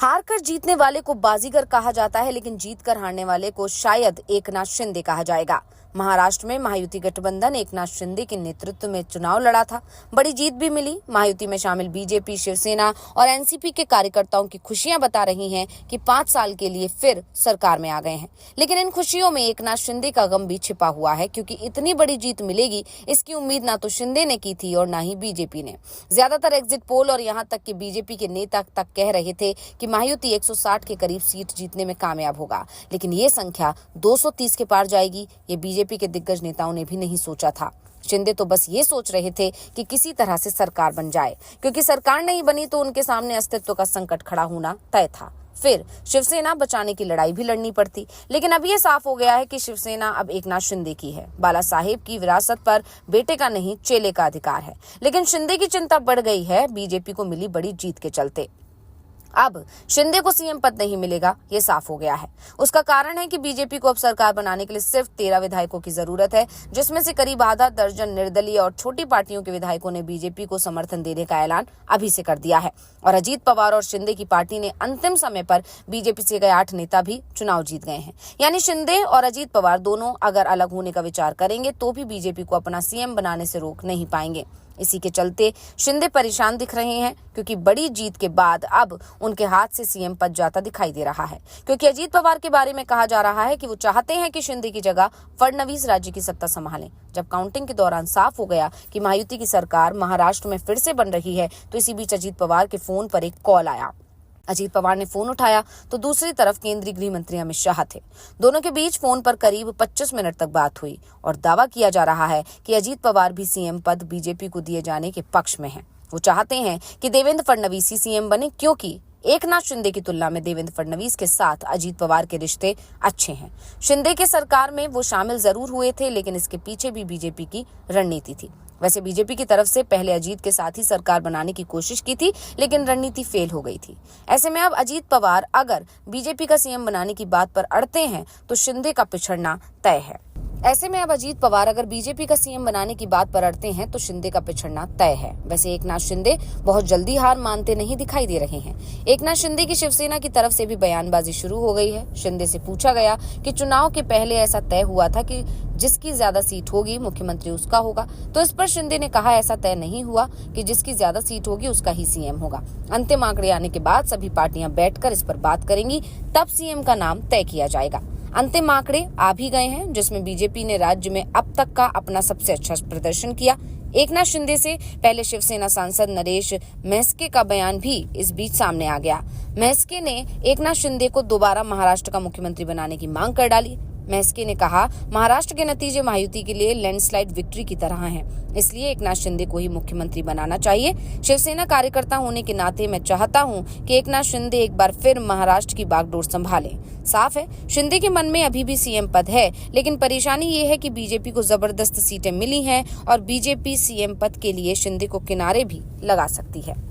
हार कर जीतने वाले को बाजीगर कहा जाता है, लेकिन जीत कर हारने वाले को शायद एकनाथ शिंदे कहा जाएगा। महाराष्ट्र में महायुति गठबंधन एकनाथ शिंदे के नेतृत्व में चुनाव लड़ा था। बड़ी जीत भी मिली। महायुति में शामिल बीजेपी, शिवसेना और एनसीपी के कार्यकर्ताओं की खुशियां बता रही हैं कि 5 साल के लिए फिर सरकार में आ गए हैं। लेकिन इन खुशियों में एकनाथ शिंदे का गम भी छिपा हुआ है, क्योंकि इतनी बड़ी जीत मिलेगी इसकी उम्मीद ना तो शिंदे ने की थी और ना ही बीजेपी ने। ज्यादातर एग्जिट पोल और यहाँ तक कि बीजेपी के नेता तक कह रहे थे कि महायुति 160 के करीब सीट जीतने में कामयाब होगा, लेकिन ये संख्या 230 के पार जाएगी, ये बीजेपी के दिग्गज नेताओं ने भी नहीं सोचा था। शिंदे तो बस ये सोच रहे थे कि किसी तरह से सरकार बन जाए, क्योंकि सरकार नहीं बनी तो उनके सामने अस्तित्व का संकट खड़ा होना तय था। फिर शिवसेना बचाने की लड़ाई भी लड़नी पड़ती। लेकिन अब ये साफ हो गया है कि शिवसेना अब एकनाथ शिंदे की है। बाला साहेब की विरासत पर बेटे का नहीं, चेले का अधिकार है। लेकिन शिंदे की चिंता बढ़ गई है बीजेपी को मिली बड़ी जीत के चलते। अब शिंदे को सीएम पद नहीं मिलेगा, ये साफ हो गया है। उसका कारण है कि बीजेपी को अब सरकार बनाने के लिए सिर्फ 13 विधायकों की जरूरत है, जिसमें से करीब आधा दर्जन निर्दलीय और छोटी पार्टियों के विधायकों ने बीजेपी को समर्थन देने का ऐलान अभी से कर दिया है। और अजीत पवार और शिंदे की पार्टी ने अंतिम समय पर बीजेपी से गए 8 नेता भी चुनाव जीत गए हैं। यानी शिंदे और अजीत पवार दोनों अगर अलग होने का विचार करेंगे तो भी बीजेपी को अपना सीएम बनाने से रोक नहीं पाएंगे। इसी के चलते शिंदे परेशान दिख रहे हैं, क्योंकि बड़ी जीत के बाद अब उनके हाथ से सीएम पद जाता दिखाई दे रहा है। क्योंकि अजीत पवार के बारे में कहा जा रहा है कि वो चाहते हैं कि शिंदे की जगह फडणवीस राज्य की सत्ता संभालें। जब काउंटिंग के दौरान साफ हो गया कि महायुति की सरकार महाराष्ट्र में फिर से बन रही है, तो इसी बीच अजीत पवार के फोन पर एक कॉल आया। अजीत पवार ने फोन उठाया तो दूसरी तरफ केंद्रीय गृह मंत्री अमित शाह थे। दोनों के बीच फोन पर करीब 25 मिनट तक बात हुई और दावा किया जा रहा है कि अजीत पवार भी सीएम पद बीजेपी को दिए जाने के पक्ष में हैं। वो चाहते हैं कि देवेंद्र फडणवीस ही सीएम बने, क्योंकि एकनाथ शिंदे की तुलना में देवेंद्र फडणवीस के साथ अजीत पवार के रिश्ते अच्छे हैं। शिंदे के सरकार में वो शामिल जरूर हुए थे, लेकिन इसके पीछे भी बीजेपी की रणनीति थी। वैसे बीजेपी की तरफ से पहले अजीत के साथ ही सरकार बनाने की कोशिश की थी, लेकिन रणनीति फेल हो गई थी। ऐसे में अब अजीत पवार अगर बीजेपी का सीएम बनाने की बात पर अड़ते हैं तो शिंदे का पिछड़ना तय है। ऐसे में अब अजीत पवार अगर बीजेपी का सीएम बनाने की बात पर अड़ते हैं तो शिंदे का पिछड़ना तय है। वैसे एकनाथ शिंदे बहुत जल्दी हार मानते नहीं दिखाई दे रहे हैं। एकनाथ शिंदे की शिवसेना की तरफ से भी बयानबाजी शुरू हो गई है। शिंदे से पूछा गया कि चुनाव के पहले ऐसा तय हुआ था कि जिसकी ज्यादा सीट होगी मुख्यमंत्री उसका होगा, तो इस पर शिंदे ने कहा ऐसा तय नहीं हुआ कि जिसकी ज्यादा सीट होगी उसका ही सीएम होगा। अंतिम आंकड़े आने के बाद सभी पार्टियां बैठकर इस पर बात करेंगी, तब सीएम का नाम तय किया जाएगा। अंतिम आंकड़े आ भी गए हैं, जिसमें बीजेपी ने राज्य में अब तक का अपना सबसे अच्छा प्रदर्शन किया। एकनाथ शिंदे से पहले शिवसेना सांसद नरेश महस्के का बयान भी इस बीच सामने आ गया। महस्के ने एकनाथ शिंदे को दोबारा महाराष्ट्र का मुख्यमंत्री बनाने की मांग कर डाली। महस्के ने कहा, महाराष्ट्र के नतीजे महायुति के लिए लैंडस्लाइड विक्ट्री की तरह हैं, इसलिए एकनाथ शिंदे को ही मुख्यमंत्री बनाना चाहिए। शिवसेना कार्यकर्ता होने के नाते मैं चाहता हूं कि एकनाथ शिंदे एक बार फिर महाराष्ट्र की बागडोर संभालें। साफ है, शिंदे के मन में अभी भी सीएम पद है, लेकिन परेशानी ये है कि बीजेपी को जबरदस्त सीटें मिली हैं और बीजेपी सीएम पद के लिए शिंदे को किनारे भी लगा सकती है।